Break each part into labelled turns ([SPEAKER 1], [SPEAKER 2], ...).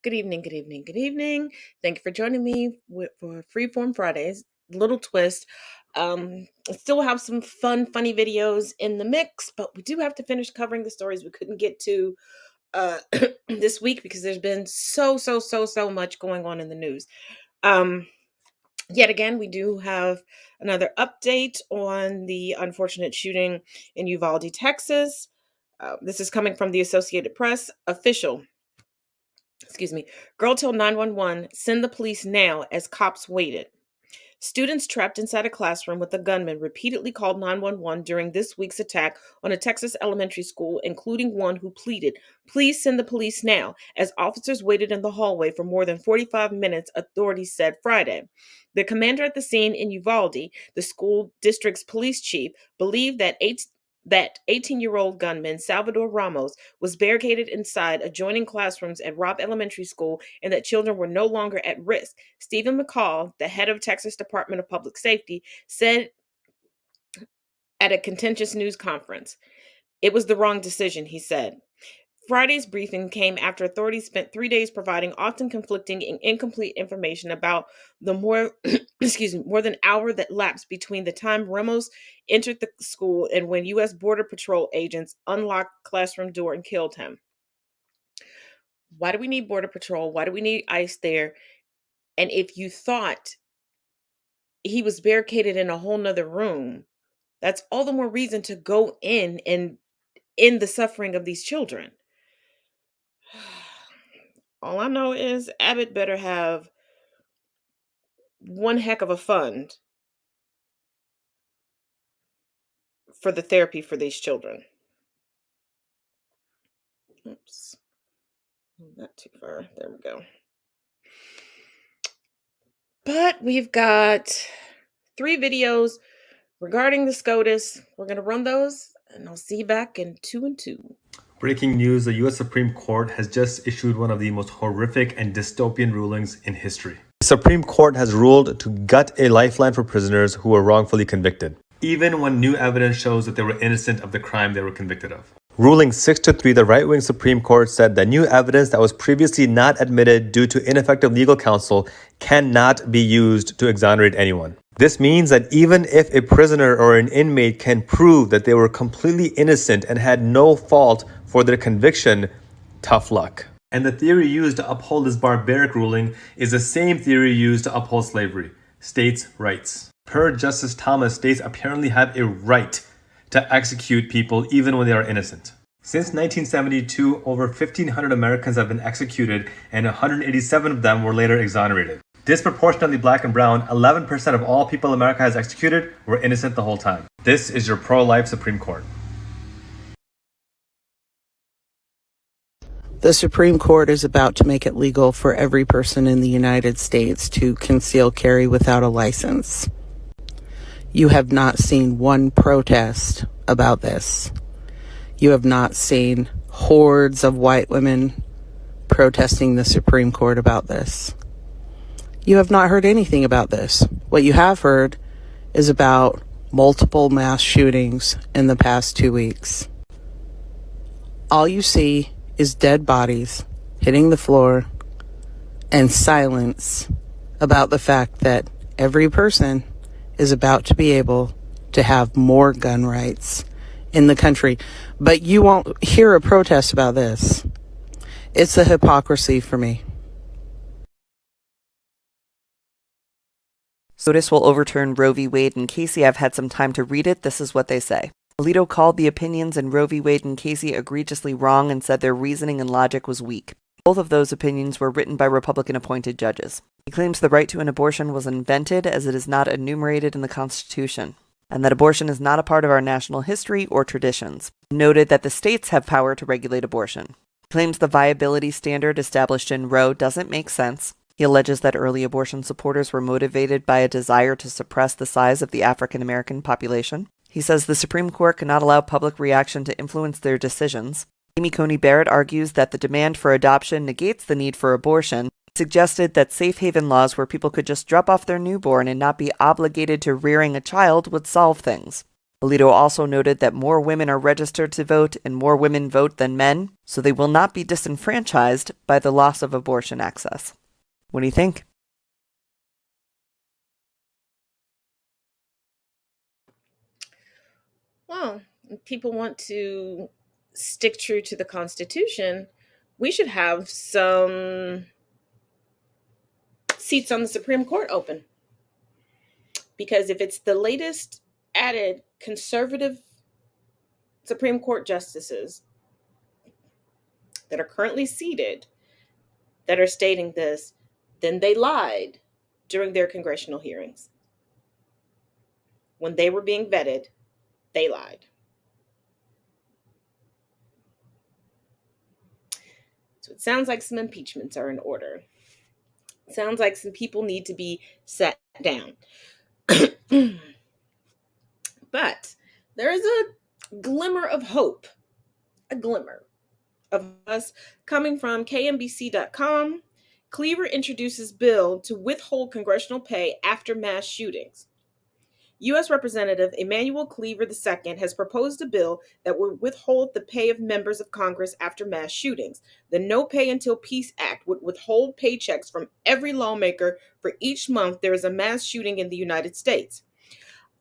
[SPEAKER 1] Good evening, good evening, good evening. Thank you for joining me for Freeform Fridays. Little twist. I still have some funny videos in the mix, but we do have to finish covering the stories we couldn't get to uh, this week because there's been so much going on in the news. Um, Yet again, we do have another update on the unfortunate shooting in Uvalde, Texas. This is coming from the Associated Press. Official, excuse me, girl told 911, send the police now as cops waited. Students trapped inside a classroom with a gunman repeatedly called 911 during this week's attack on a Texas elementary school, including one who pleaded, please send the police now, as officers waited in the hallway for more than 45 minutes, authorities said Friday. The commander at the scene in Uvalde, the school district's police chief, believed that 18-year-old gunman Salvador Ramos was barricaded inside adjoining classrooms at Robb Elementary School and that children were no longer at risk. Stephen McCall, the head of Texas Department of Public Safety, said at a contentious news conference, it was the wrong decision, he said. Friday's briefing came after authorities spent 3 days providing often conflicting and incomplete information about the more than an hour that lapsed between the time Ramos entered the school and when U.S. Border Patrol agents unlocked the classroom door and killed him. Why do we need Border Patrol? Why do we need ICE there? And if you thought he was barricaded in a whole nother room, that's all the more reason to go in and end the suffering of these children. All I know is Abbott better have one heck of a fund for the therapy for these children. Oops. Not too far. There we go. But we've got 3 videos regarding the SCOTUS. We're going to run those, and I'll see you back in 2 and 2.
[SPEAKER 2] Breaking news, the U.S. Supreme Court has just issued one of the most horrific and dystopian rulings in history. The Supreme Court has ruled to gut a lifeline for prisoners who were wrongfully convicted, even when new evidence shows that they were innocent of the crime they were convicted of. Ruling 6-3, the right-wing Supreme Court said that new evidence that was previously not admitted due to ineffective legal counsel cannot be used to exonerate anyone. This means that even if a prisoner or an inmate can prove that they were completely innocent and had no fault for their conviction, tough luck. And the theory used to uphold this barbaric ruling is the same theory used to uphold slavery, states' rights. Per Justice Thomas, states apparently have a right to execute people even when they are innocent. Since 1972, over 1,500 Americans have been executed and 187 of them were later exonerated. Disproportionately black and brown, 11% of all people America has executed were innocent the whole time. This is your pro-life Supreme Court.
[SPEAKER 3] The Supreme Court is about to make it legal for every person in the United States to conceal carry without a license. You have not seen one protest about this. You have not seen hordes of white women protesting the Supreme Court about this. You have not heard anything about this. What you have heard is about multiple mass shootings in the past 2 weeks. All you see is dead bodies hitting the floor and silence about the fact that every person is about to be able to have more gun rights in the country. But you won't hear a protest about this. It's a hypocrisy for me.
[SPEAKER 4] SCOTUS will overturn Roe v. Wade and Casey. I've had some time to read it. This is what they say. Alito called the opinions in Roe v. Wade and Casey egregiously wrong and said their reasoning and logic was weak. Both of those opinions were written by Republican-appointed judges. He claims the right to an abortion was invented as it is not enumerated in the Constitution, and that abortion is not a part of our national history or traditions. He noted that the states have power to regulate abortion. He claims the viability standard established in Roe doesn't make sense. He alleges that early abortion supporters were motivated by a desire to suppress the size of the African American population. He says the Supreme Court cannot allow public reaction to influence their decisions. Amy Coney Barrett argues that the demand for adoption negates the need for abortion, suggested that safe haven laws where people could just drop off their newborn and not be obligated to rearing a child would solve things. Alito also noted that more women are registered to vote and more women vote than men, so they will not be disenfranchised by the loss of abortion access. What do you think?
[SPEAKER 1] Well, if people want to stick true to the Constitution, we should have some seats on the Supreme Court open. Because if it's the latest added conservative Supreme Court justices that are currently seated that are stating this, then they lied during their congressional hearings. When they were being vetted, they lied. So it sounds like some impeachments are in order. It sounds like some people need to be sat down. But there is a glimmer of hope, a glimmer of us coming from KMBC.com. Cleaver introduces bill to withhold congressional pay after mass shootings. U.S. Representative Emanuel Cleaver II has proposed a bill that would withhold the pay of members of Congress after mass shootings. The No Pay Until Peace Act would withhold paychecks from every lawmaker for each month there is a mass shooting in the United States.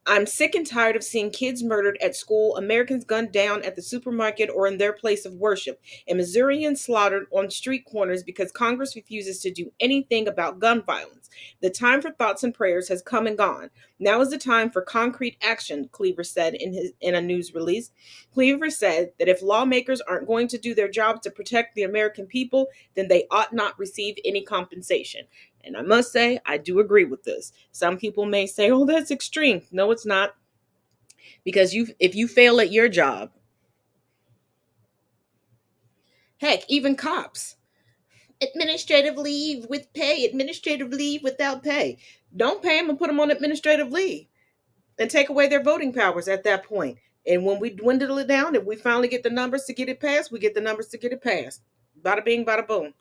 [SPEAKER 1] I'm sick and tired of seeing kids murdered at school, Americans gunned down at the supermarket or in their place of worship, and Missourians slaughtered on street corners because Congress refuses to do anything about gun violence. The time for thoughts and prayers has come and gone. Now is the time for concrete action, Cleaver said in a news release. Cleaver said that if lawmakers aren't going to do their jobs to protect the American people, then they ought not receive any compensation. And I must say, I do agree with this. Some people may say, oh, that's extreme. No, it's not. Because if you fail at your job, heck, even cops, administrative leave with pay, administrative leave without pay. Don't pay them and put them on administrative leave and take away their voting powers at that point. And when we dwindle it down, if we finally get the numbers to get it passed, we get the numbers to get it passed. Bada bing, bada boom.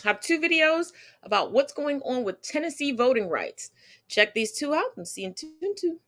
[SPEAKER 1] Have two videos about what's going on with Tennessee voting rights. Check these two out and see you in 2 and 2.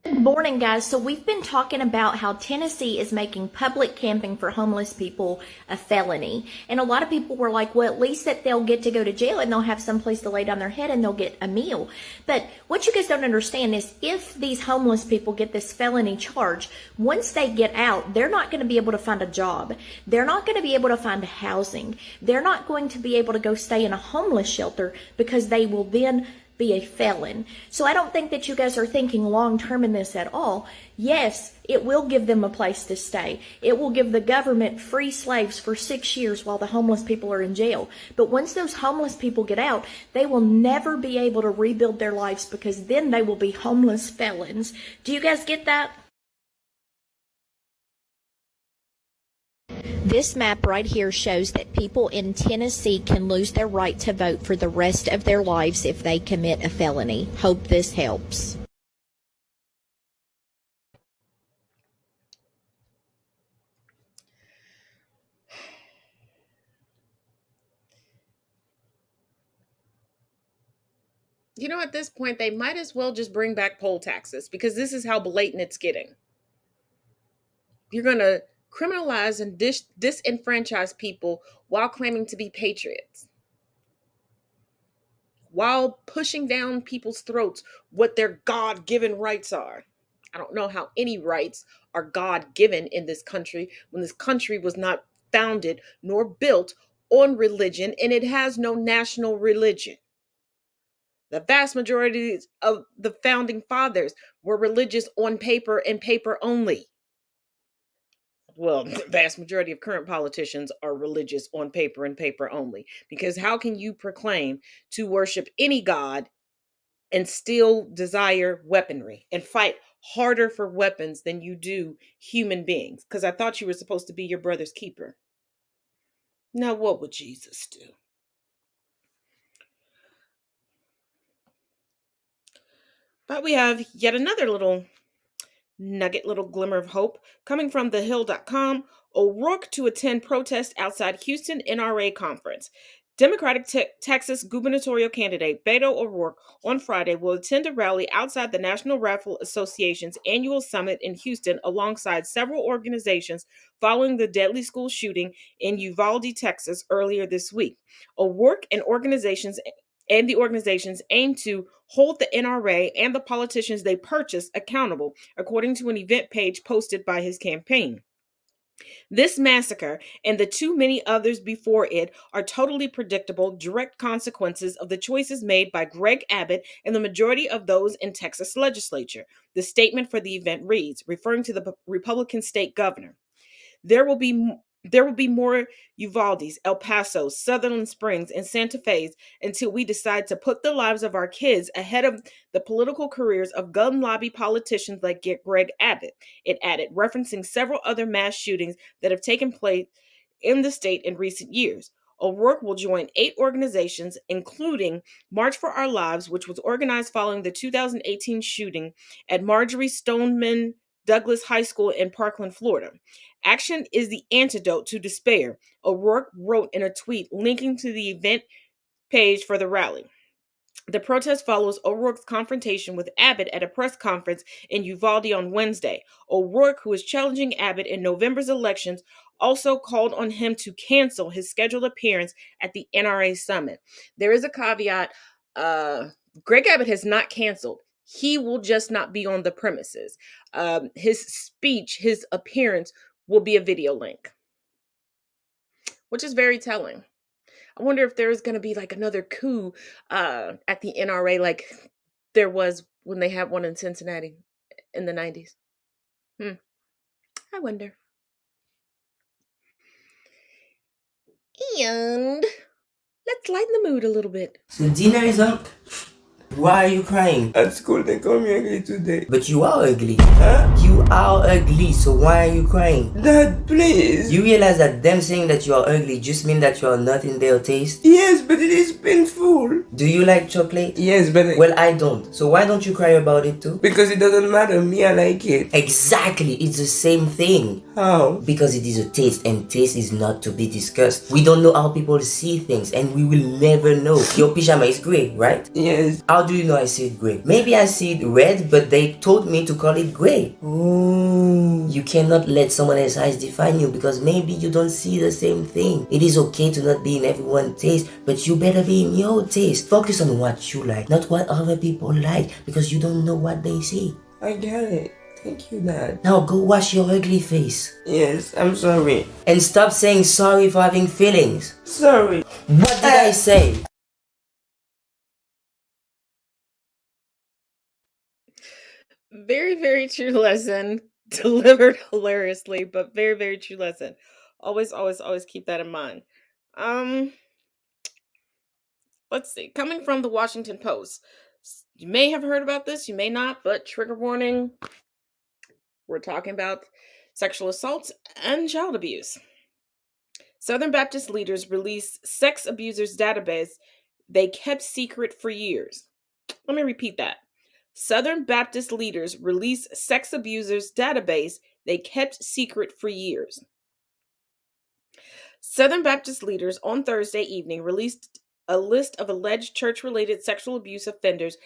[SPEAKER 5] Good morning, guys. So we've been talking about how Tennessee is making public camping for homeless people a felony. And a lot of people were like, well, at least that they'll get to go to jail and they'll have some place to lay down their head and they'll get a meal. But what you guys don't understand is if these homeless people get this felony charge, once they get out, they're not going to be able to find a job. They're not going to be able to find housing. They're not going to be able to go stay in a homeless shelter because they will then be a felon. So I don't think that you guys are thinking long term in this at all. Yes, it will give them a place to stay. It will give the government free slaves for 6 years while the homeless people are in jail. But once those homeless people get out, they will never be able to rebuild their lives because then they will be homeless felons. Do you guys get that? This map right here shows that people in Tennessee can lose their right to vote for the rest of their lives if they commit a felony. Hope this helps.
[SPEAKER 1] You know, at this point, they might as well just bring back poll taxes because this is how blatant it's getting. You're going to criminalize and disenfranchise people while claiming to be patriots, while pushing down people's throats what their God-given rights are. I don't know how any rights are God-given in this country when this country was not founded nor built on religion, and it has no national religion. The vast majority of the founding fathers were religious on paper and paper only. Well, the vast majority of current politicians are religious on paper and paper only. Because how can you proclaim to worship any God and still desire weaponry and fight harder for weapons than you do human beings? Because I thought you were supposed to be your brother's keeper. Now, what would Jesus do? But we have yet another little nugget, little glimmer of hope coming from thehill.com. O'Rourke to attend protest outside Houston NRA conference. Democratic Texas gubernatorial candidate Beto O'Rourke on Friday will attend a rally outside the National Rifle Association's annual summit in Houston alongside several organizations following the deadly school shooting in Uvalde, Texas earlier this week. O'Rourke and the organizations aim to hold the NRA and the politicians they purchased accountable, according to an event page posted by his campaign. This massacre and the too many others before it are totally predictable, direct consequences of the choices made by Greg Abbott and the majority of those in Texas legislature. The statement for the event reads, referring to the Republican state governor. There will be more Uvaldes, El Pasos, Sutherland Springs, and Santa Fe's until we decide to put the lives of our kids ahead of the political careers of gun lobby politicians like Greg Abbott, it added, referencing several other mass shootings that have taken place in the state in recent years. O'Rourke will join 8 organizations, including March for Our Lives, which was organized following the 2018 shooting at Marjorie Stoneman Douglas High School in Parkland, Florida. Action is the antidote to despair, O'Rourke wrote in a tweet linking to the event page for the rally. The protest follows O'Rourke's confrontation with Abbott at a press conference in Uvalde on Wednesday. O'Rourke, who is challenging Abbott in November's elections, also called on him to cancel his scheduled appearance at the NRA summit. There is a caveat. Greg Abbott has not canceled. He will just not be on the premises. His speech, his appearance will be a video link, which is very telling. I wonder if there's going to be like another coup at the NRA like there was when they had one in Cincinnati in the 90s. I wonder. And let's lighten the mood a little bit.
[SPEAKER 6] So dinner is up. Why are you crying? At school they call me ugly today. But you are ugly. Huh? You are ugly, so why are you crying? Dad, please. You realize that them saying that you are ugly just mean that you are not in their taste? Yes, but it is painful. Do you like chocolate? Yes, but well, I don't. So why don't you cry about it too? Because it doesn't matter. Me, I like it. Exactly. It's the same thing. How? Because it is a taste, and taste is not to be discussed. We don't know how people see things, and we will never know. Your pyjama is gray, right? Yes. How do you know I see it gray? Maybe I see it red, but they told me to call it gray. Oh. You cannot let someone else's eyes define you because maybe you don't see the same thing. It is okay to not be in everyone's taste, but you better be in your taste. Focus on what you like, not what other people like, because you don't know what they see. I get it. Thank you, Dad. Now go wash your ugly face. Yes, I'm sorry. And stop saying sorry for having feelings. Sorry. What did I say?
[SPEAKER 1] Very, very true lesson. Delivered hilariously, but very, very true lesson. Always, always, always keep that in mind. Let's see. Coming from the Washington Post. You may have heard about this, you may not, but trigger warning. We're talking about sexual assaults and child abuse. Southern Baptist leaders release sex abusers database they kept secret for years. Let me repeat that. Southern Baptist leaders release sex abusers database they kept secret for years. Southern Baptist leaders on Thursday evening released a list of alleged church-related sexual abuse offenders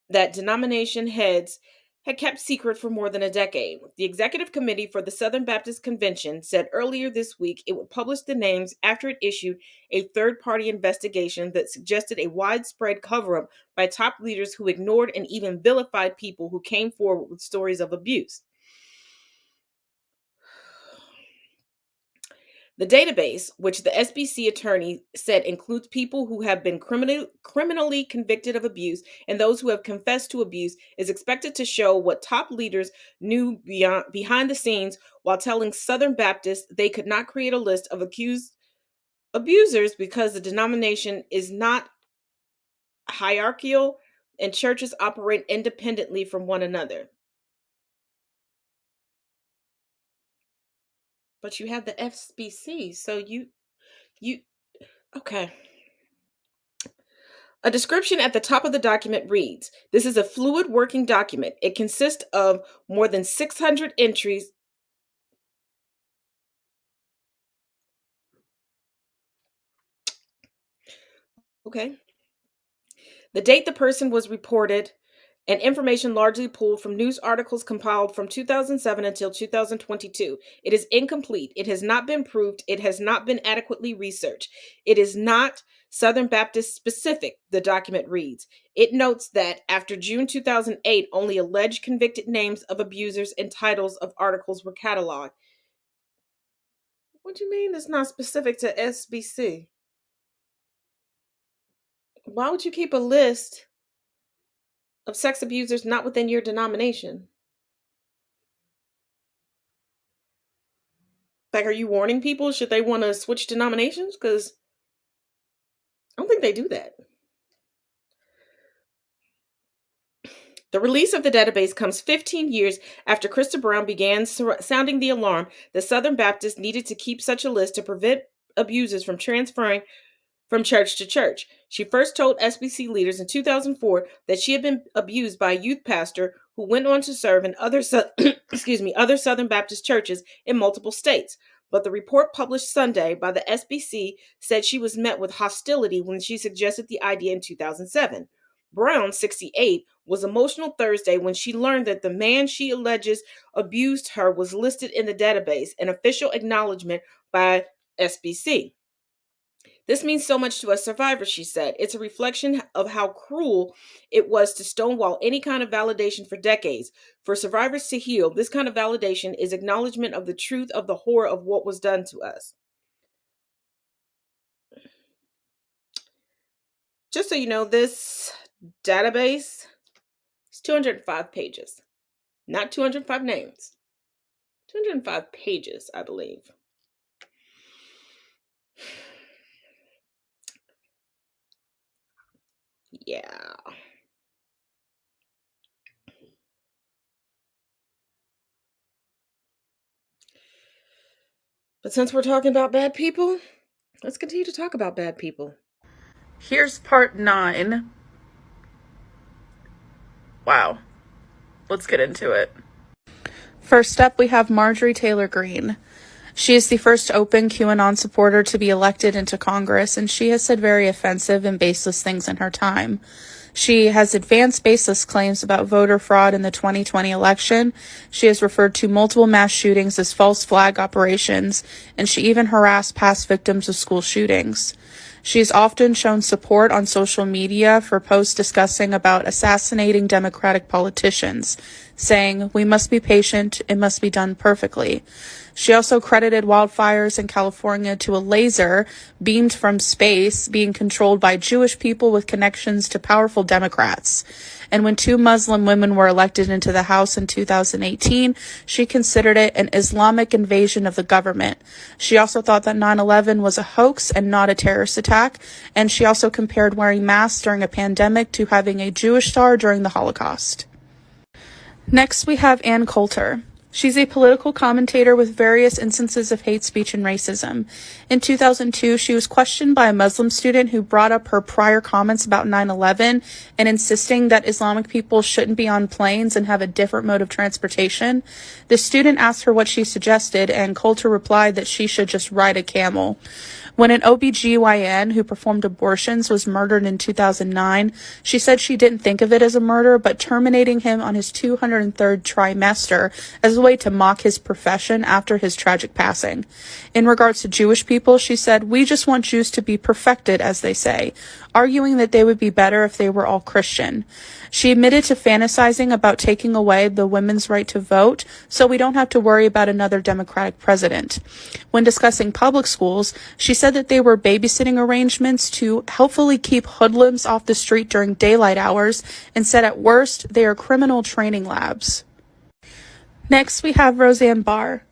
[SPEAKER 1] that denomination heads had kept secret for more than a decade. The executive committee for the Southern Baptist Convention said earlier this week it would publish the names after it issued a third-party investigation that suggested a widespread cover-up by top leaders who ignored and even vilified people who came forward with stories of abuse. The database, which the SBC attorney said includes people who have been criminally convicted of abuse and those who have confessed to abuse, is expected to show what top leaders knew behind the scenes while telling Southern Baptists they could not create a list of accused abusers because the denomination is not hierarchical and churches operate independently from one another. But you have the SBC, so you okay. A description at the top of the document reads, "This is a fluid working document. It consists of more than 600 entries Okay. The date the person was reported and information largely pulled from news articles compiled from 2007 until 2022. It is incomplete. It has not been proved. It has not been adequately researched. It is not Southern Baptist specific, the document reads. It notes that after June 2008, only alleged convicted names of abusers and titles of articles were cataloged. What do you mean it's not specific to SBC? Why would you keep a list of sex abusers not within your denomination? Like, are you warning people? Should they want to switch denominations? Because I don't think they do that. The release of the database comes 15 years after Krista Brown began sounding the alarm that Southern Baptists needed to keep such a list to prevent abusers from transferring from church to church. She first told SBC leaders in 2004 that she had been abused by a youth pastor who went on to serve in other other Southern Baptist churches in multiple states. But the report published Sunday by the SBC said she was met with hostility when she suggested the idea in 2007. Brown, 68, was emotional Thursday when she learned that the man she alleges abused her was listed in the database, an official acknowledgement by SBC. This means so much to us survivors, she said. It's a reflection of how cruel it was to stonewall any kind of validation for decades. For survivors to heal, this kind of validation is acknowledgement of the truth of the horror of what was done to us. Just so you know, this database is 205 pages, not 205 names. 205 pages, I believe. Yeah. But since we're talking about bad people, let's continue to talk about bad people.
[SPEAKER 7] Here's part 9. Wow. Let's get into it. First up, we have Marjorie Taylor Greene. She is the first open QAnon supporter to be elected into Congress, and she has said very offensive and baseless things in her time. She has advanced baseless claims about voter fraud in the 2020 election. She has referred to multiple mass shootings as false flag operations, and she even harassed past victims of school shootings. She has often shown support on social media for posts discussing about assassinating Democratic politicians, saying, "We must be patient, it must be done perfectly." She also credited wildfires in California to a laser beamed from space being controlled by Jewish people with connections to powerful Democrats. And when 2 Muslim women were elected into the House in 2018, she considered it an Islamic invasion of the government. She also thought that 9/11 was a hoax and not a terrorist attack, and she also compared wearing masks during a pandemic to having a Jewish star during the Holocaust. Next, we have Ann Coulter. She's a political commentator with various instances of hate speech and racism. In 2002, she was questioned by a Muslim student who brought up her prior comments about 9/11 and insisting that Islamic people shouldn't be on planes and have a different mode of transportation. The student asked her what she suggested, and Coulter replied that she should just ride a camel. When an OBGYN who performed abortions was murdered in 2009, she said she didn't think of it as a murder, but terminating him on his 203rd trimester as a way to mock his profession after his tragic passing. In regards to Jewish people, she said, "We just want Jews to be perfected, as they say," arguing that they would be better if they were all Christian. She admitted to fantasizing about taking away the women's right to vote, so we don't have to worry about another Democratic president. When discussing public schools, she said that they were babysitting arrangements to helpfully keep hoodlums off the street during daylight hours, and said at worst, they are criminal training labs. Next, we have Roseanne Barr.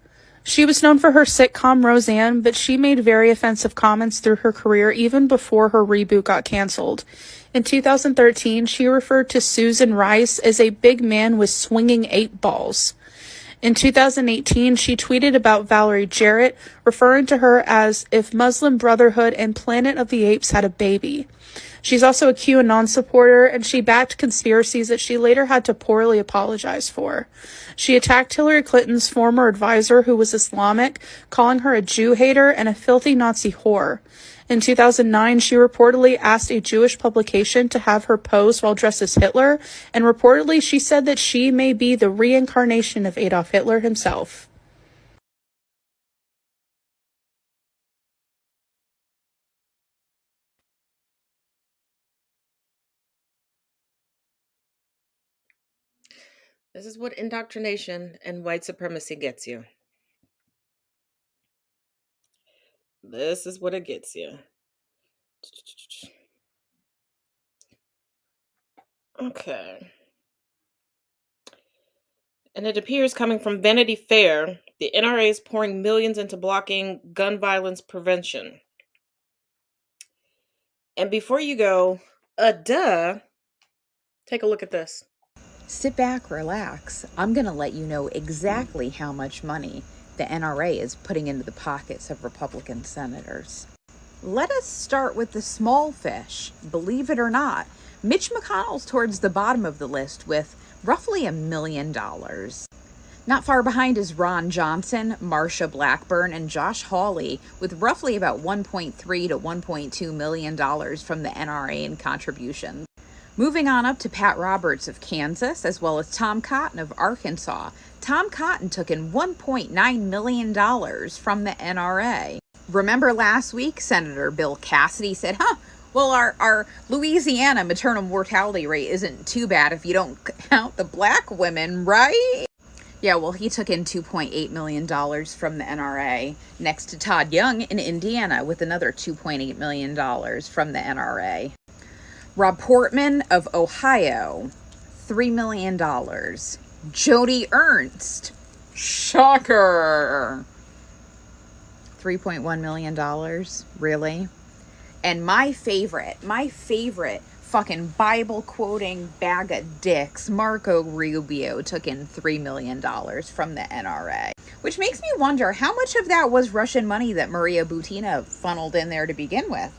[SPEAKER 7] She was known for her sitcom Roseanne, but she made very offensive comments through her career even before her reboot got canceled. In 2013, she referred to Susan Rice as a big man with swinging 8 balls. In 2018, she tweeted about Valerie Jarrett, referring to her as if Muslim Brotherhood and Planet of the Apes had a baby. She's also a QAnon supporter, and she backed conspiracies that she later had to poorly apologize for. She attacked Hillary Clinton's former advisor, who was Islamic, calling her a Jew hater and a filthy Nazi whore. In 2009, she reportedly asked a Jewish publication to have her pose while dressed as Hitler, and reportedly she said that she may be the reincarnation of Adolf Hitler himself.
[SPEAKER 1] This is what indoctrination and white supremacy gets you. This is what it gets you. Okay. And it appears, coming from Vanity Fair, the NRA is pouring millions into blocking gun violence prevention. And before you go, duh, take a look at this.
[SPEAKER 8] Sit back, relax. I'm going to let you know exactly how much money the NRA is putting into the pockets of Republican senators. Let us start with the small fish. Believe it or not, Mitch McConnell's towards the bottom of the list with roughly $1 million. Not far behind is Ron Johnson, Marsha Blackburn, and Josh Hawley with roughly about $1.3 to $1.2 million from the NRA in contributions. Moving on up to Pat Roberts of Kansas, as well as Tom Cotton of Arkansas. Tom Cotton took in $1.9 million from the NRA. Remember last week, Senator Bill Cassidy said, well, our Louisiana maternal mortality rate isn't too bad if you don't count the black women, right? Yeah, well, he took in $2.8 million from the NRA, next to Todd Young in Indiana with another $2.8 million from the NRA. Rob Portman of Ohio, $3 million. Jody Ernst, shocker, $3.1 million, really? And my favorite fucking Bible quoting bag of dicks, Marco Rubio, took in $3 million from the NRA. Which makes me wonder how much of that was Russian money that Maria Butina funneled in there to begin with.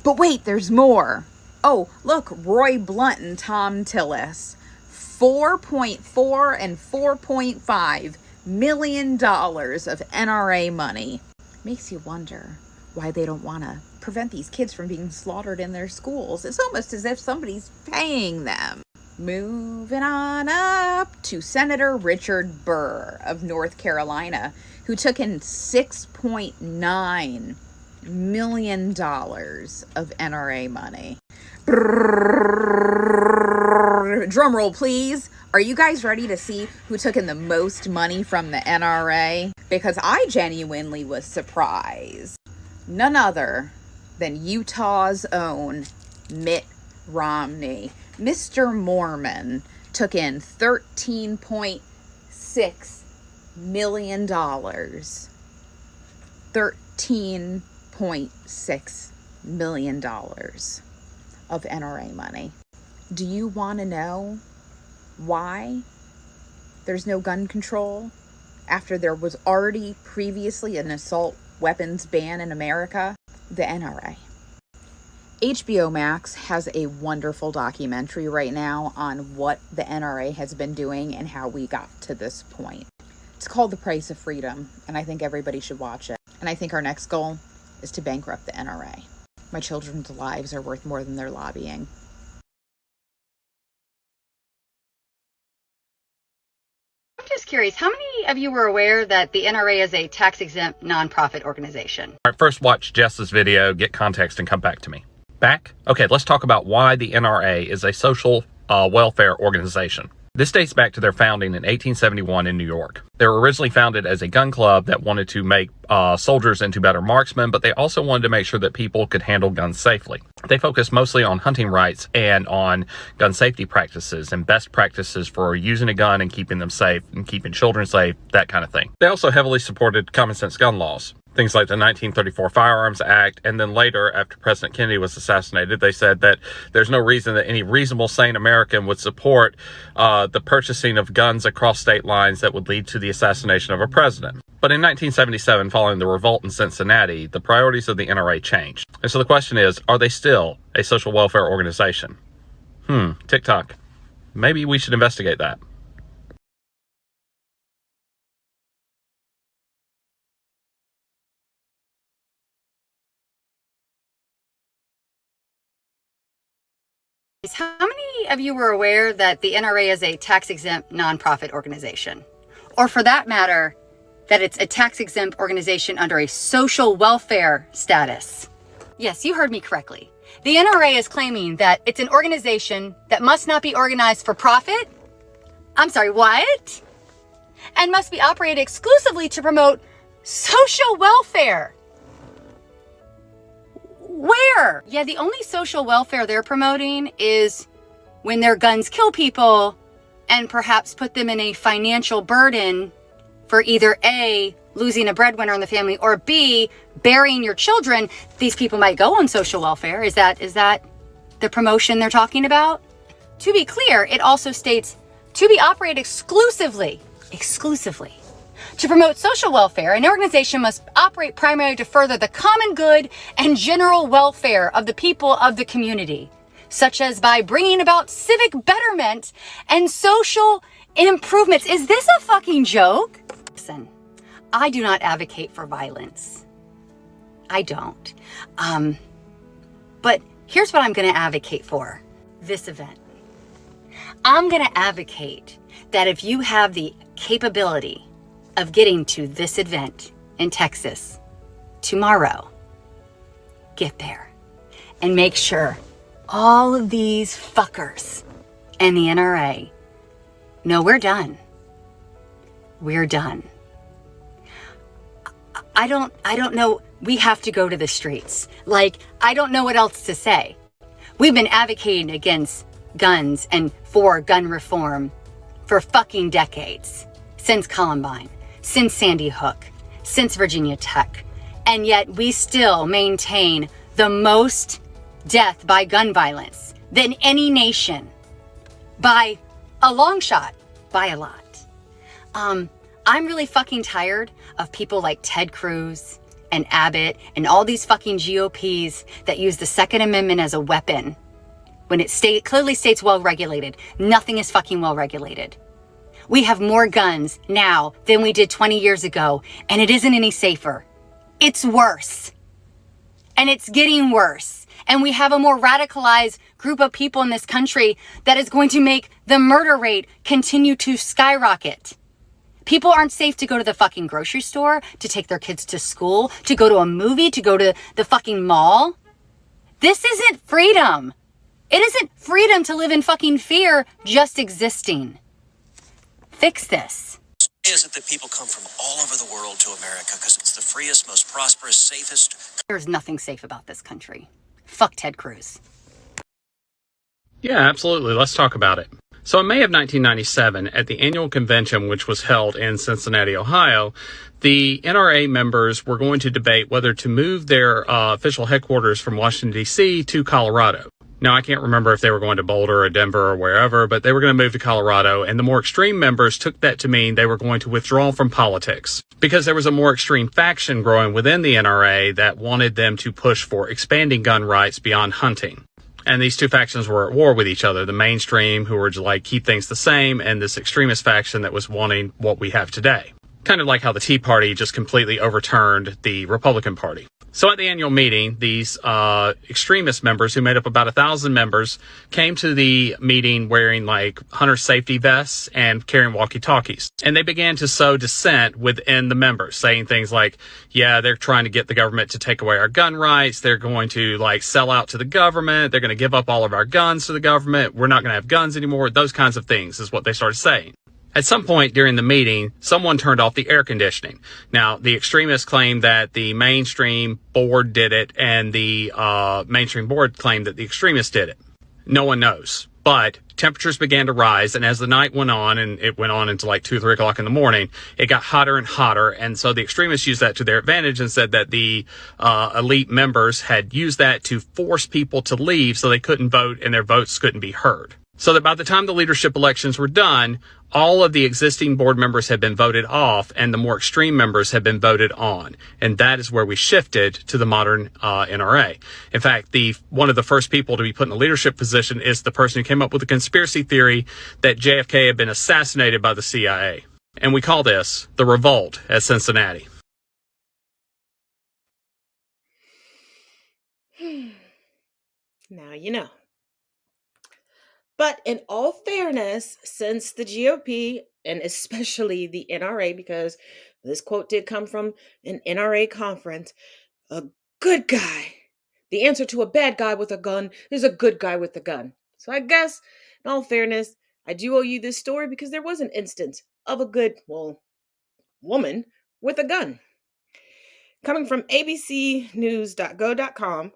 [SPEAKER 8] But wait, there's more. Oh, look, Roy Blunt and Tom Tillis. $4.4 and $4.5 million of NRA money. Makes you wonder why they don't want to prevent these kids from being slaughtered in their schools. It's almost as if somebody's paying them. Moving on up to Senator Richard Burr of North Carolina, who took in $6.9 million of NRA money. Drum roll, please. Are you guys ready to see who took in the most money from the NRA? Because I genuinely was surprised. None other than Utah's own Mitt Romney. Mr. Mormon took in $13.6 million. $13.6 million of NRA money. Do you want to know why there's no gun control after there was already previously an assault weapons ban in America? The NRA. HBO Max has a wonderful documentary right now on what the NRA has been doing and how we got to this point. It's called The Price of Freedom, and I think everybody should watch it. And I think our next goal is to bankrupt the NRA. My children's lives are worth more than their lobbying.
[SPEAKER 9] I'm just curious, how many of you were aware that the NRA is a tax-exempt nonprofit organization?
[SPEAKER 10] All right, first watch Jess's video, get context, and come back to me. Back? Okay, let's talk about why the NRA is a social welfare organization. This dates back to their founding in 1871 in New York. They were originally founded as a gun club that wanted to make soldiers into better marksmen, but they also wanted to make sure that people could handle guns safely. They focused mostly on hunting rights and on gun safety practices and best practices for using a gun and keeping them safe and keeping children safe, that kind of thing. They also heavily supported common sense gun laws. Things like the 1934 Firearms Act, and then later, after President Kennedy was assassinated, they said that there's no reason that any reasonable, sane American would support the purchasing of guns across state lines that would lead to the assassination of a president. But in 1977, following the revolt in Cincinnati, the priorities of the NRA changed. And so the question is, are they still a social welfare organization. TikTok. Maybe we should investigate that.
[SPEAKER 9] How many of you were aware that the NRA is a tax-exempt nonprofit organization? Or for that matter, that it's a tax-exempt organization under a social welfare status? Yes, you heard me correctly. The NRA is claiming that it's an organization that must not be organized for profit. I'm sorry, what? And must be operated exclusively to promote social welfare. Where? Yeah, the only social welfare they're promoting is when their guns kill people and perhaps put them in a financial burden for either A, losing a breadwinner in the family, or B, burying your children. These people might go on social welfare. Is that the promotion they're talking about? To be clear, it also states to be operated exclusively to promote social welfare. An organization must operate primarily to further the common good and general welfare of the people of the community, such as by bringing about civic betterment and social improvements. Is this a fucking joke? Listen, I do not advocate for violence. I don't. But here's what I'm going to advocate for this event. I'm going to advocate that if you have the capability of getting to this event in Texas tomorrow, get there and make sure all of these fuckers and the NRA know we're done. We're done. I don't know. We have to go to the streets. Like, I don't know what else to say. We've been advocating against guns and for gun reform for fucking decades. Since Columbine, since Sandy Hook, since Virginia Tech. And yet we still maintain the most death by gun violence than any nation by a long shot, by a lot. I'm really fucking tired of people like Ted Cruz and Abbott and all these fucking GOPs that use the Second Amendment as a weapon when it clearly states well-regulated. Nothing is fucking well-regulated. We have more guns now than we did 20 years ago, and it isn't any safer. It's worse. And it's getting worse. And we have a more radicalized group of people in this country that is going to make the murder rate continue to skyrocket. People aren't safe to go to the fucking grocery store, to take their kids to school, to go to a movie, to go to the fucking mall. This isn't freedom. It isn't freedom to live in fucking fear just existing. Fix this.
[SPEAKER 11] Is it that people come from all over the world to America because it's the freest, most prosperous, safest?
[SPEAKER 9] There's nothing safe about this country. Fuck Ted Cruz.
[SPEAKER 10] Yeah, absolutely. Let's talk about it. So in May of 1997, at the annual convention, which was held in Cincinnati, Ohio, the NRA members were going to debate whether to move their official headquarters from Washington, D.C. to Colorado. Now, I can't remember if they were going to Boulder or Denver or wherever, but they were going to move to Colorado, and the more extreme members took that to mean they were going to withdraw from politics because there was a more extreme faction growing within the NRA that wanted them to push for expanding gun rights beyond hunting. And these two factions were at war with each other, the mainstream, who were to like keep things the same, and this extremist faction that was wanting what we have today. Kind of like how the Tea Party just completely overturned the Republican Party. So at the annual meeting, these extremist members, who made up about 1,000 members, came to the meeting wearing like hunter safety vests and carrying walkie-talkies. And they began to sow dissent within the members, saying things like, yeah, they're trying to get the government to take away our gun rights. They're going to like sell out to the government. They're going to give up all of our guns to the government. We're not going to have guns anymore. Those kinds of things is what they started saying. At some point during the meeting, someone turned off the air conditioning. Now, the extremists claimed that the mainstream board did it, and the mainstream board claimed that the extremists did it. No one knows. But temperatures began to rise, and as the night went on, and it went on until like 2 or 3 o'clock in the morning, it got hotter and hotter, and so the extremists used that to their advantage and said that the elite members had used that to force people to leave so they couldn't vote and their votes couldn't be heard. So that by the time the leadership elections were done, all of the existing board members have been voted off and the more extreme members have been voted on. And that is where we shifted to the modern NRA. In fact, one of the first people to be put in a leadership position is the person who came up with the conspiracy theory that JFK had been assassinated by the CIA. And we call this the Revolt at Cincinnati.
[SPEAKER 1] Now you know. But in all fairness, since the GOP, and especially the NRA, because this quote did come from an NRA conference, a good guy. The answer to a bad guy with a gun is a good guy with a gun. So I guess, in all fairness, I do owe you this story because there was an instance of a good, woman with a gun. Coming from abcnews.go.com,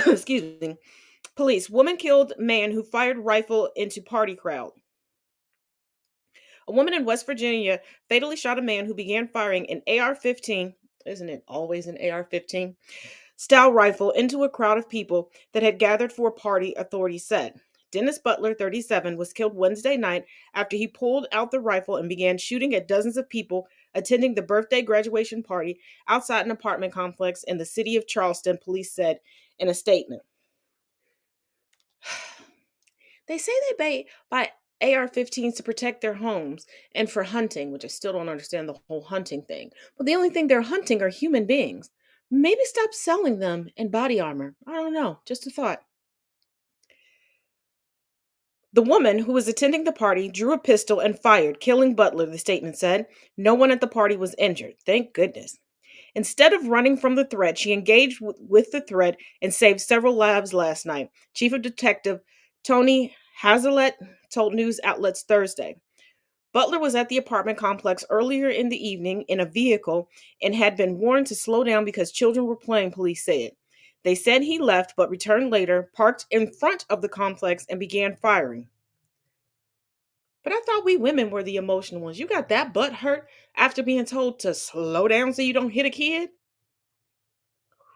[SPEAKER 1] excuse me, police, woman killed man who fired rifle into party crowd. A woman in West Virginia fatally shot a man who began firing an AR-15, isn't it always an AR-15, style rifle into a crowd of people that had gathered for a party, authorities said. Dennis Butler, 37, was killed Wednesday night after he pulled out the rifle and began shooting at dozens of people attending the birthday graduation party outside an apartment complex in the city of Charleston, police said in a statement. They say they buy AR-15s to protect their homes and for hunting, which I still don't understand the whole hunting thing. But the only thing they're hunting are human beings. Maybe stop selling them in body armor. I don't know. Just a thought. The woman who was attending the party drew a pistol and fired, killing Butler, the statement said. No one at the party was injured. Thank goodness. Instead of running from the threat, she engaged with the threat and saved several lives last night. Chief of Detective Tony Hazlitt told news outlets Thursday. Butler was at the apartment complex earlier in the evening in a vehicle and had been warned to slow down because children were playing, police said. They said he left but returned later, parked in front of the complex, and began firing. But I thought we women were the emotional ones. You got that butt hurt after being told to slow down so you don't hit a kid?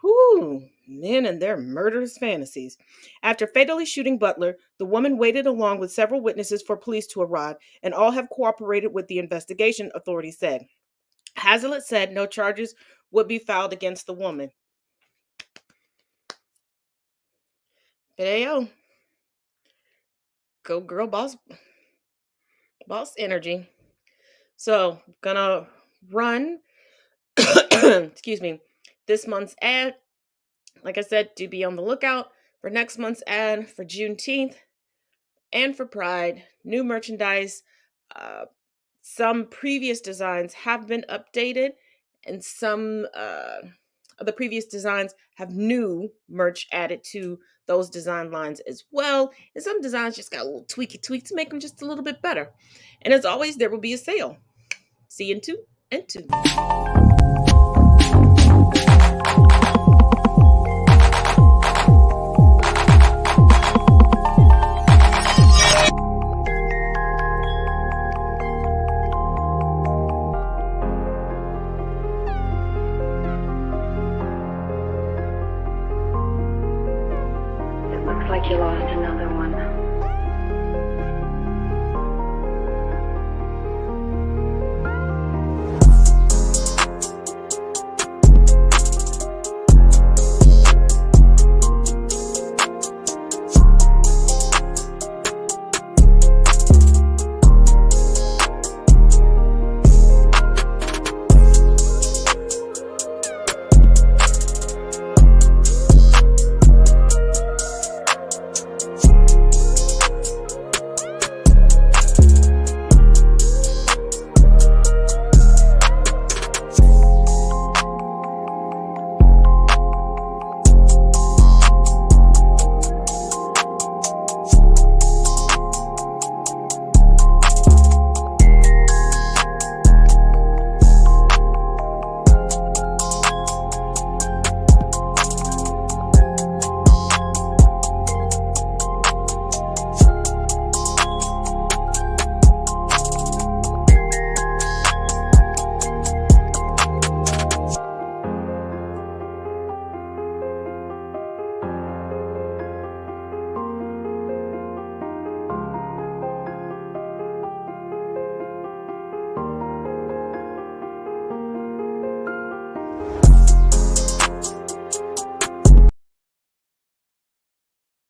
[SPEAKER 1] Whew, men and their murderous fantasies. After fatally shooting Butler, the woman waited along with several witnesses for police to arrive, and all have cooperated with the investigation, authorities said. Hazlitt said no charges would be filed against the woman. But ayo, go girl, boss energy. So, gonna run, excuse me, this month's ad. Like I said, do be on the lookout for next month's ad for Juneteenth and for Pride. New merchandise. Some previous designs have been updated, and some of the previous designs have new merch added to those design lines as well. And some designs just got a little tweak to make them just a little bit better. And as always, there will be a sale. See you in 2 and 2.
[SPEAKER 12] Like you lost another one.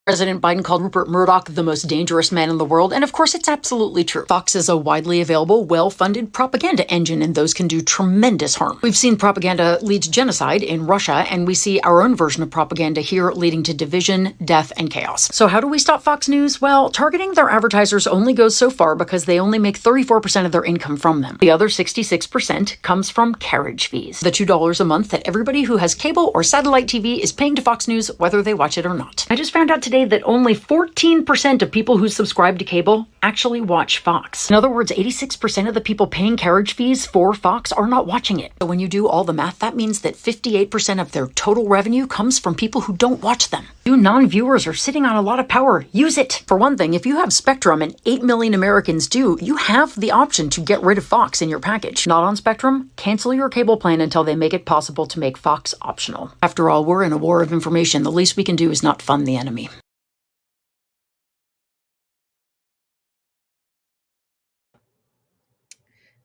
[SPEAKER 12] President Biden called Rupert Murdoch the most dangerous man in the world, and of course it's absolutely true. Fox is a widely available, well-funded propaganda engine, and those can do tremendous harm. We've seen propaganda lead to genocide in Russia, and we see our own version of propaganda here leading to division, death, and chaos. So how do we stop Fox News? Well, targeting their advertisers only goes so far because they only make 34% of their income from them. The other 66% comes from carriage fees, the $2 a month that everybody who has cable or satellite TV is paying to Fox News whether they watch it or not. I just found out today that only 14% of people who subscribe to cable actually watch Fox. In other words, 86% of the people paying carriage fees for Fox are not watching it. So when you do all the math, that means that 58% of their total revenue comes from people who don't watch them. You non-viewers are sitting on a lot of power. Use it. For one thing, if you have Spectrum and 8 million Americans do, you have the option to get rid of Fox in your package. Not on Spectrum? Cancel your cable plan until they make it possible to make Fox optional. After all, we're in a war of information. The least we can do is not fund the enemy.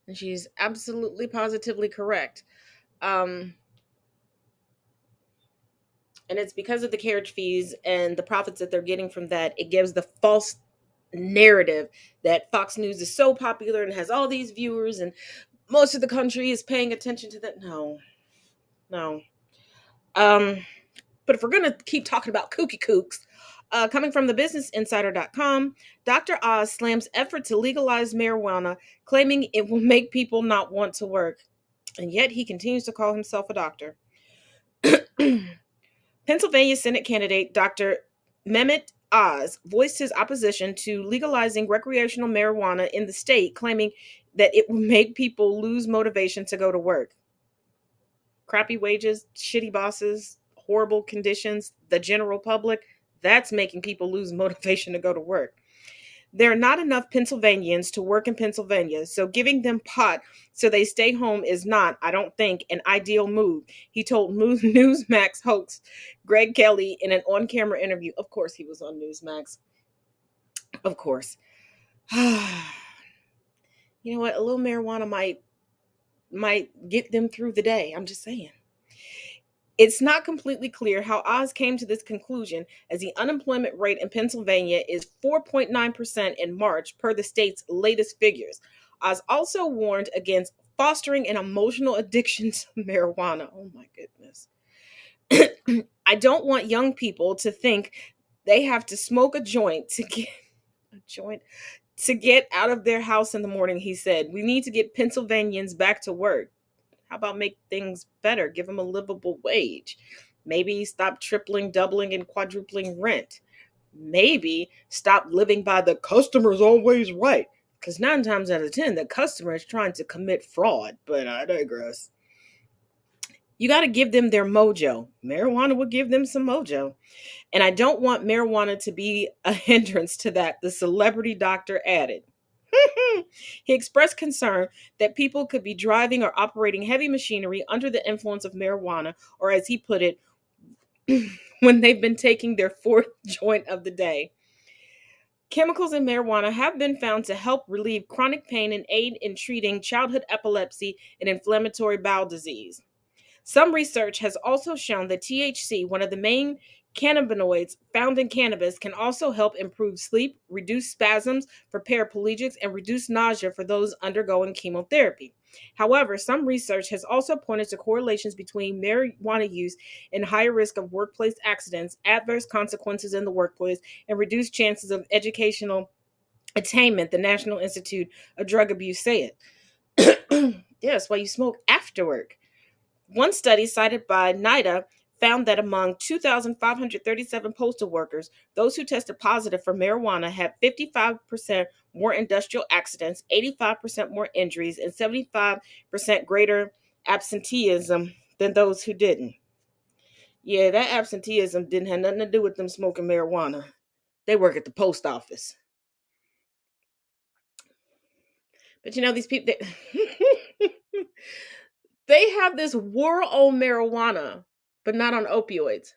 [SPEAKER 1] And she's absolutely positively correct. And it's because of the carriage fees and the profits that they're getting from that, it gives the false narrative that Fox News is so popular and has all these viewers and most of the country is paying attention to that. No. But if we're going to keep talking about kooky kooks, coming from the businessinsider.com, Dr. Oz slams effort to legalize marijuana, claiming it will make people not want to work. And yet he continues to call himself a doctor. Pennsylvania Senate candidate Dr. Mehmet Oz voiced his opposition to legalizing recreational marijuana in the state, claiming that it will make people lose motivation to go to work. Crappy wages, shitty bosses, horrible conditions, the general public, that's making people lose motivation to go to work. There are not enough Pennsylvanians to work in Pennsylvania, so giving them pot so they stay home is not, I don't think, an ideal move, he told Newsmax host Greg Kelly in an on-camera interview. Of course he was on Newsmax. Of course. You know what? A little marijuana might get them through the day. I'm just saying. It's not completely clear how Oz came to this conclusion, as the unemployment rate in Pennsylvania is 4.9% in March, per the state's latest figures. Oz also warned against fostering an emotional addiction to marijuana. Oh my goodness. I don't want young people to think they have to smoke a joint to get out of their house in the morning, he said. We need to get Pennsylvanians back to work. How about make things better? Give them a livable wage. Maybe stop tripling, doubling, and quadrupling rent. Maybe stop living by the customer's always right. Because 9 times out of 10, the customer is trying to commit fraud. But I digress. You got to give them their mojo. Marijuana will give them some mojo. And I don't want marijuana to be a hindrance to that, the celebrity doctor added. He expressed concern that people could be driving or operating heavy machinery under the influence of marijuana, or as he put it, when they've been taking their 4th joint of the day. Chemicals in marijuana have been found to help relieve chronic pain and aid in treating childhood epilepsy and inflammatory bowel disease. Some research has also shown that THC, one of the main cannabinoids found in cannabis, can also help improve sleep, reduce spasms for paraplegics, and reduce nausea for those undergoing chemotherapy. However, some research has also pointed to correlations between marijuana use and higher risk of workplace accidents, adverse consequences in the workplace, and reduced chances of educational attainment, the National Institute of Drug Abuse said. Yes, why you smoke after work. One study cited by NIDA found that among 2,537 postal workers, those who tested positive for marijuana had 55% more industrial accidents, 85% more injuries, and 75% greater absenteeism than those who didn't. Yeah, that absenteeism didn't have nothing to do with them smoking marijuana. They work at the post office. But you know, these people, they have this war on marijuana, but not on opioids.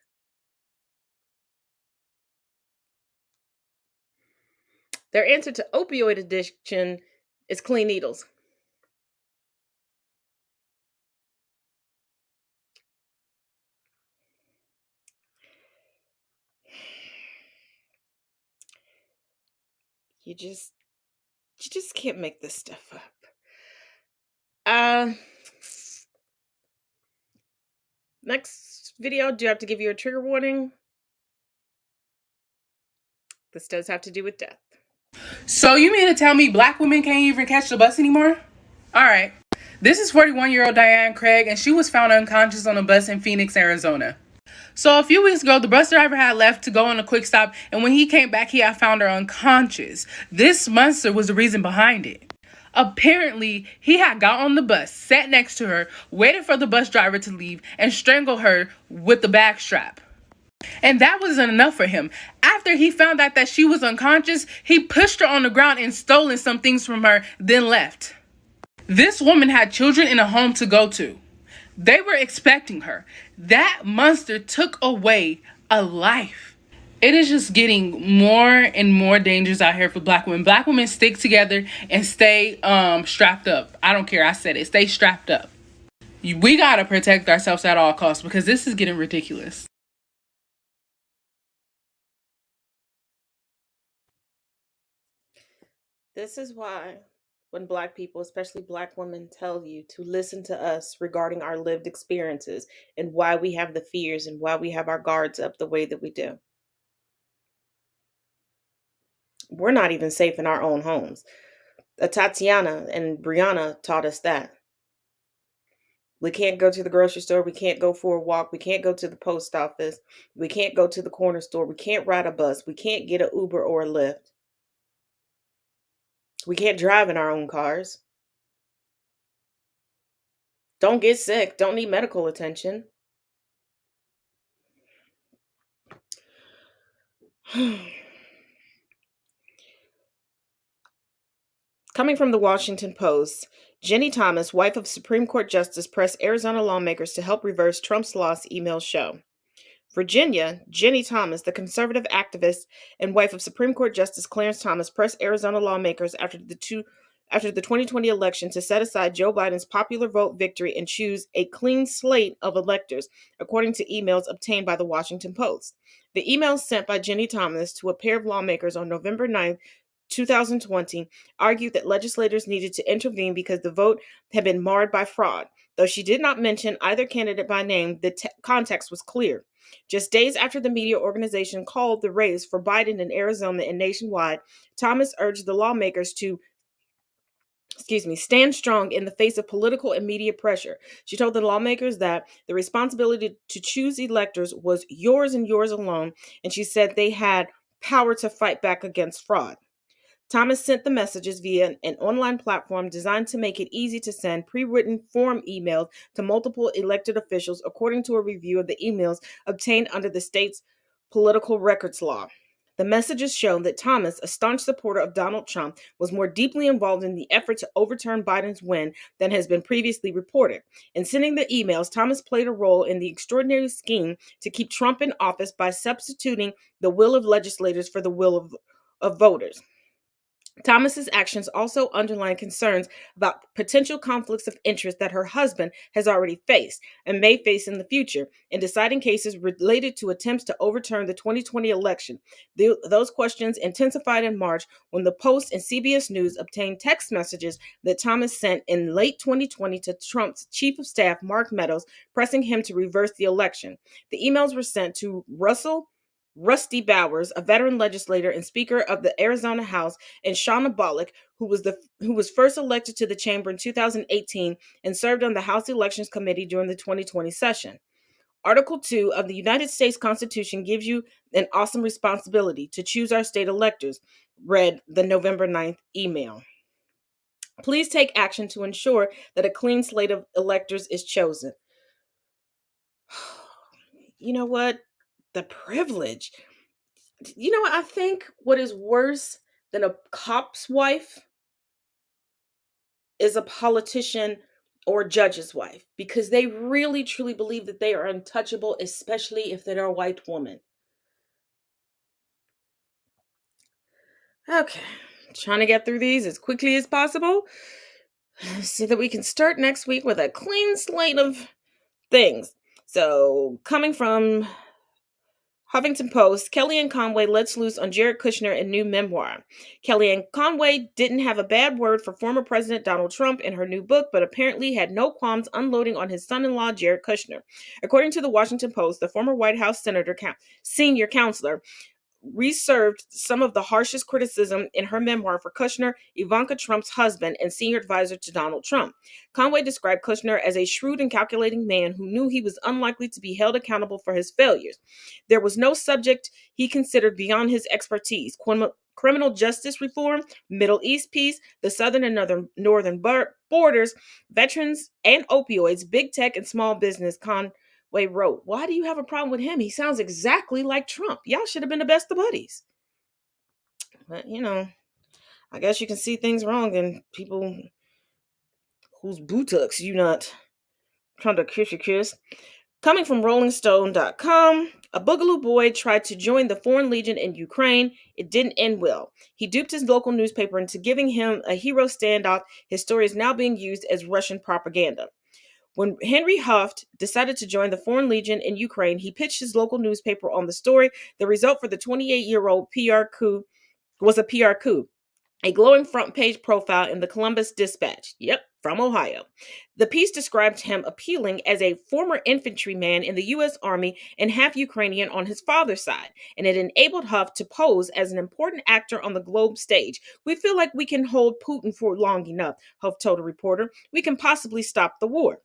[SPEAKER 1] Their answer to opioid addiction is clean needles. You just can't make this stuff up. Uh, next video, do I have to give you a trigger warning? This does have to do with death.
[SPEAKER 13] So you mean to tell me black women can't even catch the bus anymore? All right. This is 41-year-old Diane Craig, and she was found unconscious on a bus in Phoenix, Arizona. So a few weeks ago, the bus driver had left to go on a quick stop, and when he came back, he had found her unconscious. This monster was the reason behind it. Apparently, he had got on the bus, sat next to her, waited for the bus driver to leave, and strangled her with the back strap. And that wasn't enough for him. After he found out that she was unconscious, he pushed her on the ground and stolen some things from her, then left. This woman had children in a home to go to. They were expecting her. That monster took away a life. It is just getting more and more dangerous out here for black women. Black women, stick together and stay strapped up. I don't care. I said it. Stay strapped up. We gotta protect ourselves at all costs because this is getting ridiculous.
[SPEAKER 1] This is why when black people, especially black women, tell you to listen to us regarding our lived experiences and why we have the fears and why we have our guards up the way that we do. We're not even safe in our own homes. Tatiana and Brianna taught us that. We can't go to the grocery store. We can't go for a walk. We can't go to the post office. We can't go to the corner store. We can't ride a bus. We can't get an Uber or a Lyft. We can't drive in our own cars. Don't get sick. Don't need medical attention. Coming from the Washington Post, Jenny Thomas, wife of Supreme Court Justice, pressed Arizona lawmakers to help reverse Trump's loss, emails show. Virginia, Jenny Thomas, the conservative activist and wife of Supreme Court Justice Clarence Thomas, pressed Arizona lawmakers after the 2020 election to set aside Joe Biden's popular vote victory and choose a clean slate of electors, according to emails obtained by the Washington Post. The emails sent by Jenny Thomas to a pair of lawmakers on November 9th, 2020, argued that legislators needed to intervene because the vote had been marred by fraud. Though she did not mention either candidate by name, the context was clear. Just days after the media organization called the race for Biden in Arizona and nationwide, Thomas urged the lawmakers to stand strong in the face of political and media pressure. She told the lawmakers that the responsibility to choose electors was yours and yours alone, and she said they had power to fight back against fraud. Thomas sent the messages via an online platform designed to make it easy to send pre-written form emails to multiple elected officials, according to a review of the emails obtained under the state's political records law. The messages show that Thomas, a staunch supporter of Donald Trump, was more deeply involved in the effort to overturn Biden's win than has been previously reported. In sending the emails, Thomas played a role in the extraordinary scheme to keep Trump in office by substituting the will of legislators for the will of voters. Thomas's actions also underline concerns about potential conflicts of interest that her husband has already faced and may face in the future in deciding cases related to attempts to overturn the 2020 election. Those questions intensified in March when the Post and CBS News obtained text messages that Thomas sent in late 2020 to Trump's chief of staff, Mark Meadows, pressing him to reverse the election. The emails were sent to Rusty Bowers, a veteran legislator and Speaker of the Arizona House, and Shauna Bollock, who was first elected to the chamber in 2018 and served on the House Elections Committee during the 2020 session. Article 2 of the United States Constitution gives you an awesome responsibility to choose our state electors, read the November 9th email. Please take action to ensure that a clean slate of electors is chosen. You know what? The privilege. You know what? I think what is worse than a cop's wife is a politician or a judge's wife, because they really truly believe that they are untouchable, especially if they're a white woman. Okay, trying to get through these as quickly as possible so that we can start next week with a clean slate of things. So, coming from Huffington Post, Kellyanne Conway lets loose on Jared Kushner in new memoir. Kellyanne Conway didn't have a bad word for former President Donald Trump in her new book, but apparently had no qualms unloading on his son-in-law, Jared Kushner. According to the Washington Post, the former White House senior counselor reserved some of the harshest criticism in her memoir for Kushner, Ivanka Trump's husband and senior advisor to Donald Trump. Conway described Kushner as a shrewd and calculating man who knew he was unlikely to be held accountable for his failures. There was no subject he considered beyond his expertise. Criminal justice reform, Middle East peace, the southern and northern borders, veterans and opioids, big tech and small business. Conway wrote, "Why do you have a problem with him? He sounds exactly like Trump. Y'all should have been the best of buddies." But, I guess you can see things wrong in people whose buttocks you not trying to kiss. Coming from RollingStone.com, a Boogaloo boy tried to join the Foreign Legion in Ukraine. It didn't end well. He duped his local newspaper into giving him a hero standoff. His story is now being used as Russian propaganda. When Henry Huft decided to join the Foreign Legion in Ukraine, he pitched his local newspaper on the story. The result for the 28-year-old PR coup was a PR coup. A glowing front page profile in the Columbus Dispatch. Yep, from Ohio. The piece described him appealing as a former infantryman in the U.S. Army and half Ukrainian on his father's side, and it enabled Huff to pose as an important actor on the globe stage. "We feel like we can hold Putin for long enough," Huff told a reporter. "We can possibly stop the war."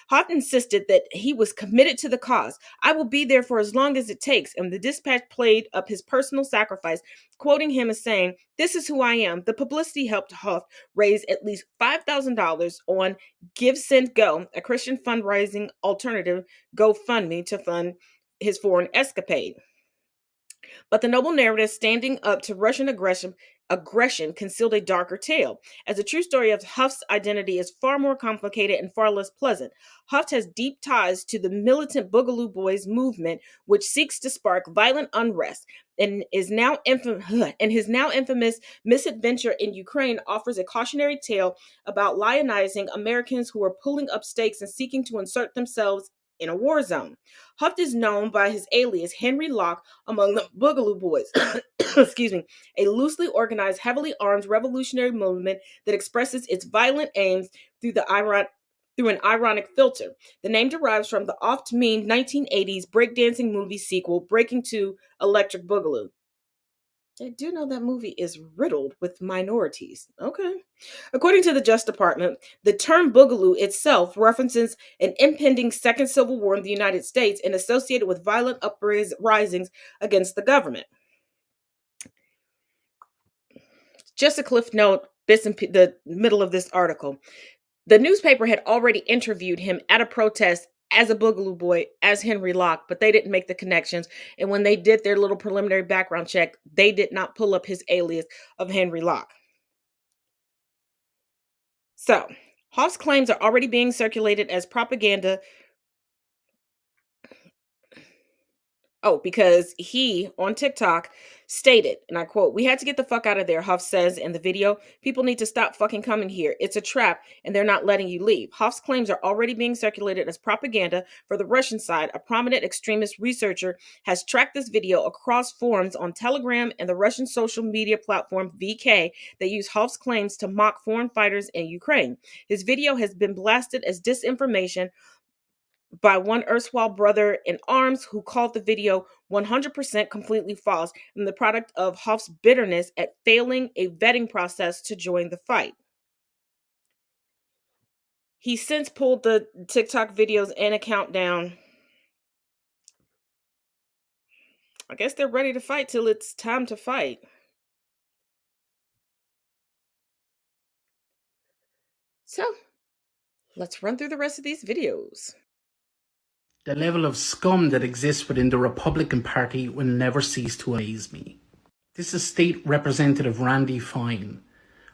[SPEAKER 1] Huff insisted that he was committed to the cause. "I will be there for as long as it takes," and the Dispatch played up his personal sacrifice, quoting him as saying, "This is who I am." The publicity helped Huff raise at least $5,000 on Give Send Go, a Christian fundraising alternative GoFundMe, to fund his foreign escapade. But the noble narrative standing up to Russian aggression concealed a darker tale, as the true story of Huff's identity is far more complicated and far less pleasant. Huff has deep ties to the militant Boogaloo Boys movement, which seeks to spark violent unrest, and his now infamous misadventure in Ukraine offers a cautionary tale about lionizing Americans who are pulling up stakes and seeking to insert themselves in a war zone. Huff is known by his alias Henry Locke among the Boogaloo Boys. Excuse me, a loosely organized, heavily armed revolutionary movement that expresses its violent aims through an ironic filter. The name derives from the oft-memed 1980s breakdancing movie sequel, Breaking to Electric Boogaloo. I do know that movie is riddled with minorities. Okay. According to the Justice Department, the term Boogaloo itself references an impending second civil war in the United States and associated with violent uprisings against the government. Just a cliff note, the middle of this article. The newspaper had already interviewed him at a protest as a Boogaloo boy, as Henry Locke, but they didn't make the connections. And when they did their little preliminary background check, they did not pull up his alias of Henry Locke. So, Huff's claims are already being circulated as propaganda. Because he, on TikTok, stated, and I quote, "We had to get the fuck out of there," Huff says in the video. "People need to stop fucking coming here. It's a trap, and they're not letting you leave." Huff's claims are already being circulated as propaganda for the Russian side. A prominent extremist researcher has tracked this video across forums on Telegram and the Russian social media platform VK that use Huff's claims to mock foreign fighters in Ukraine. His video has been blasted as disinformation by one erstwhile brother in arms who called the video 100% completely false and the product of Huff's bitterness at failing a vetting process to join the fight. He since pulled the TikTok videos and account down. I guess they're ready to fight till it's time to fight. So, let's run through the rest of these videos.
[SPEAKER 14] The level of scum that exists within the Republican Party will never cease to amaze me. This is State Representative Randy Fine.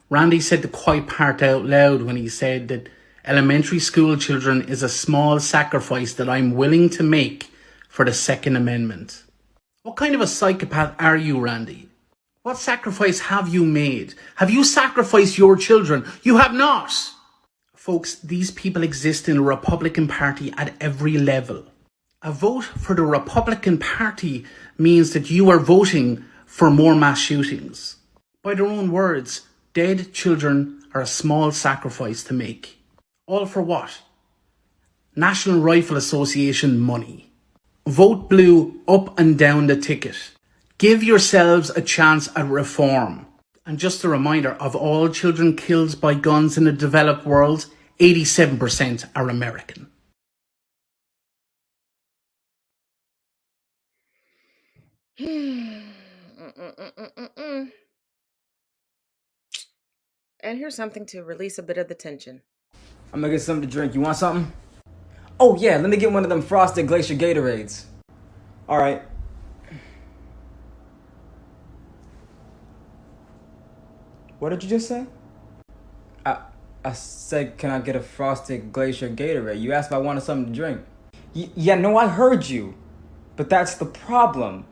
[SPEAKER 14] Randy said the quiet part out loud when he said that elementary school children is a small sacrifice that I'm willing to make for the Second Amendment. What kind of a psychopath are you, Randy? What sacrifice have you made? Have you sacrificed your children? You have not! Folks, these people exist in the Republican Party at every level. A vote for the Republican Party means that you are voting for more mass shootings. By their own words, dead children are a small sacrifice to make. All for what? National Rifle Association money. Vote blue up and down the ticket. Give yourselves a chance at reform. And just a reminder, of all children killed by guns in the developed world, 87% are American.
[SPEAKER 1] And here's something to release a bit of the tension.
[SPEAKER 15] I'm gonna get something to drink. You want something? Oh yeah, let me get one of them frosted glacier Gatorades. Alright. What did you just say? I said, can I get a frosted glacier Gatorade? You asked if I wanted something to drink. Yeah, no, I heard you. But that's the problem.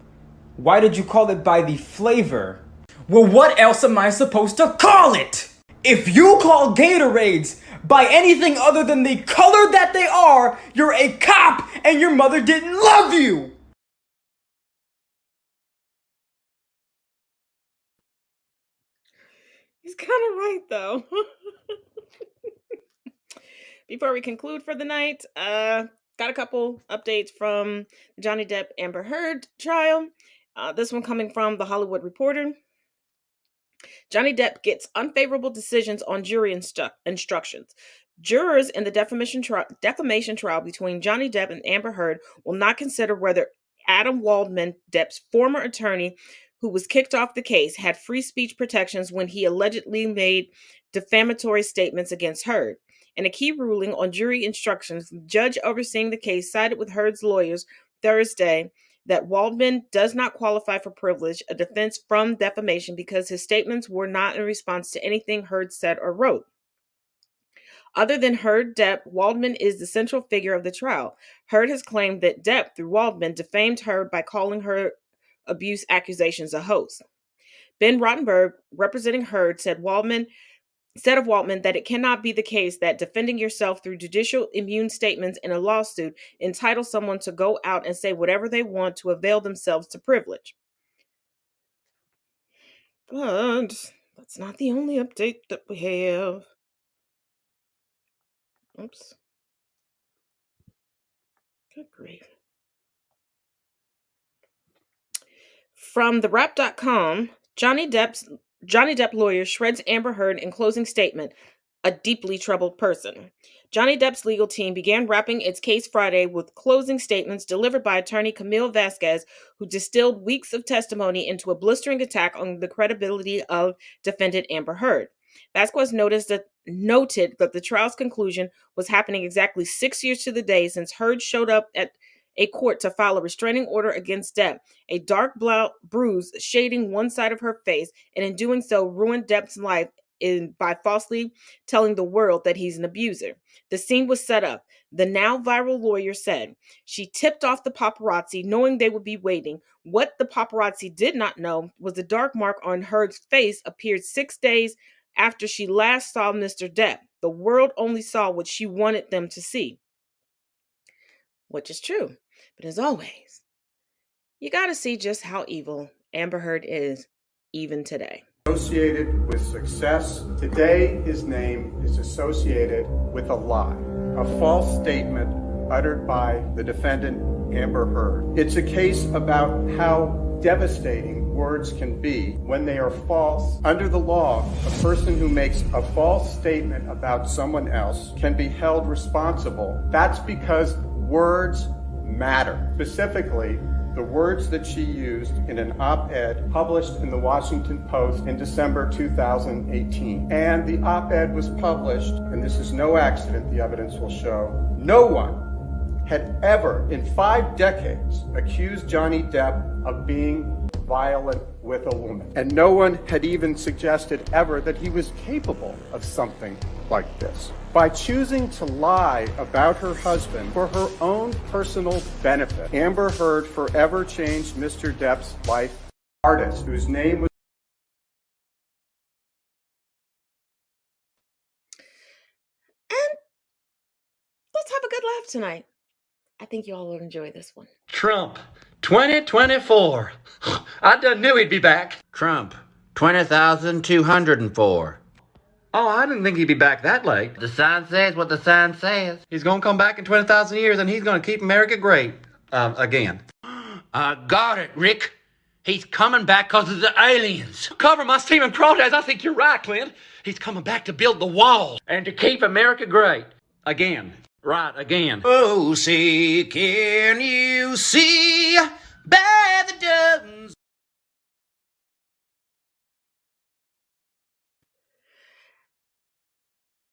[SPEAKER 15] Why did you call it by the flavor? Well, what else am I supposed to call it? If you call Gatorades by anything other than the color that they are, you're a cop and your mother didn't love you!
[SPEAKER 1] He's kind of right, though. Before we conclude for the night, got a couple updates from the Johnny Depp Amber Heard trial. This one coming from The Hollywood Reporter. Johnny Depp gets unfavorable decisions on jury instructions. Jurors in the defamation trial between Johnny Depp and Amber Heard will not consider whether Adam Waldman, Depp's former attorney, who was kicked off the case, had free speech protections when he allegedly made defamatory statements against Heard. In a key ruling on jury instructions, the judge overseeing the case sided with Heard's lawyers Thursday that Waldman does not qualify for privilege, a defense from defamation, because his statements were not in response to anything Heard said or wrote. Other than Heard, Depp, Waldman is the central figure of the trial. Heard has claimed that Depp, through Waldman, defamed Heard by calling her abuse accusations a hoax. Ben Rottenberg, representing Heard, said of Waldman that it cannot be the case that defending yourself through judicial immune statements in a lawsuit entitles someone to go out and say whatever they want to avail themselves to privilege. But that's not the only update that we have. Oops. Good grief. From TheWrap.com, Johnny Depp lawyer shreds Amber Heard in closing statement, a deeply troubled person. Johnny Depp's legal team began wrapping its case Friday with closing statements delivered by attorney Camille Vasquez, who distilled weeks of testimony into a blistering attack on the credibility of defendant Amber Heard. Vasquez noted that the trial's conclusion was happening exactly 6 years to the day since Heard showed up at a court to file a restraining order against Depp, a dark bruise shading one side of her face, and in doing so ruined Depp's life by falsely telling the world that he's an abuser. The scene was set up. The now viral lawyer said she tipped off the paparazzi knowing they would be waiting. What the paparazzi did not know was the dark mark on Heard's face appeared 6 days after she last saw Mr. Depp. The world only saw what she wanted them to see. Which is true. But as always, you gotta see just how evil Amber Heard is, even today.
[SPEAKER 16] Associated with success, today his name is associated with a lie, a false statement uttered by the defendant Amber Heard. It's a case about how devastating words can be when they are false. Under the law, a person who makes a false statement about someone else can be held responsible. That's because words matter. Specifically, the words that she used in an op-ed published in the Washington Post in December 2018. And the op-ed was published, and this is no accident, the evidence will show, no one had ever in 5 decades accused Johnny Depp of being violent with a woman. And no one had even suggested ever that he was capable of something like this. By choosing to lie about her husband for her own personal benefit, Amber Heard forever changed Mr. Depp's life. Artist whose name was...
[SPEAKER 1] And let's have a good laugh tonight. I think you all will enjoy this one.
[SPEAKER 17] Trump, 2024. I done knew he'd be back.
[SPEAKER 18] Trump, 20,204.
[SPEAKER 17] Oh, I didn't think he'd be back that late.
[SPEAKER 18] The sign says what the sign says.
[SPEAKER 17] He's gonna come back in 20,000 years and he's gonna keep America great. Again.
[SPEAKER 18] I got it, Rick. He's coming back because of the aliens.
[SPEAKER 17] Cover my steaming crawdads. I think you're right, Clint. He's coming back to build the wall and to keep America great. Again. Right, again.
[SPEAKER 18] Oh, see, can you see by the dozens?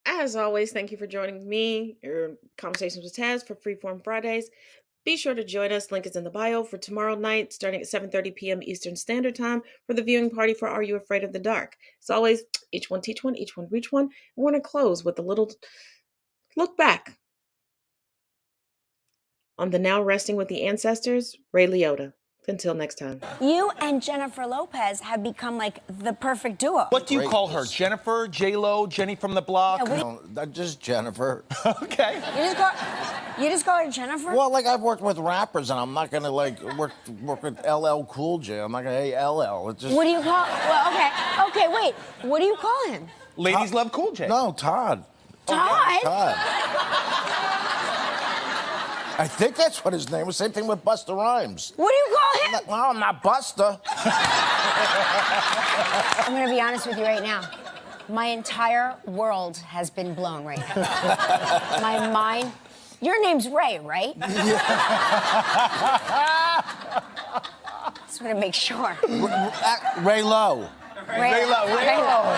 [SPEAKER 1] As always, thank you for joining me, your Conversations with Taz for Freeform Fridays. Be sure to join us, link is in the bio, for tomorrow night, starting at 7:30 p.m. Eastern Standard Time, for the viewing party for Are You Afraid of the Dark? As always, each one teach one, each one reach one. I want to close with a little look back on the now resting with the ancestors, Ray Liotta. Until next time.
[SPEAKER 19] You and Jennifer Lopez have become like the perfect duo.
[SPEAKER 20] What do you call her? Jennifer, J-Lo, Jenny from the Block?
[SPEAKER 19] Yeah,
[SPEAKER 20] No, just Jennifer. Okay.
[SPEAKER 19] You just call her Jennifer?
[SPEAKER 20] Well, like I've worked with rappers, and I'm not gonna like work with LL Cool J. I'm not gonna hey LL. It's just.
[SPEAKER 19] What do you call? Well, okay, wait. What do you call him?
[SPEAKER 20] Ladies love Cool J. No, Todd.
[SPEAKER 19] Todd?
[SPEAKER 20] Todd. I think that's what his name was. Same thing with Busta Rhymes.
[SPEAKER 19] What do you call him?
[SPEAKER 20] No, I'm not Busta.
[SPEAKER 19] I'm gonna be honest with you right now. My entire world has been blown right now. My mind. Your name's Ray, right? Just want to make sure.
[SPEAKER 20] Ray Lowe.
[SPEAKER 19] Ray Lowe. Ray Lowe.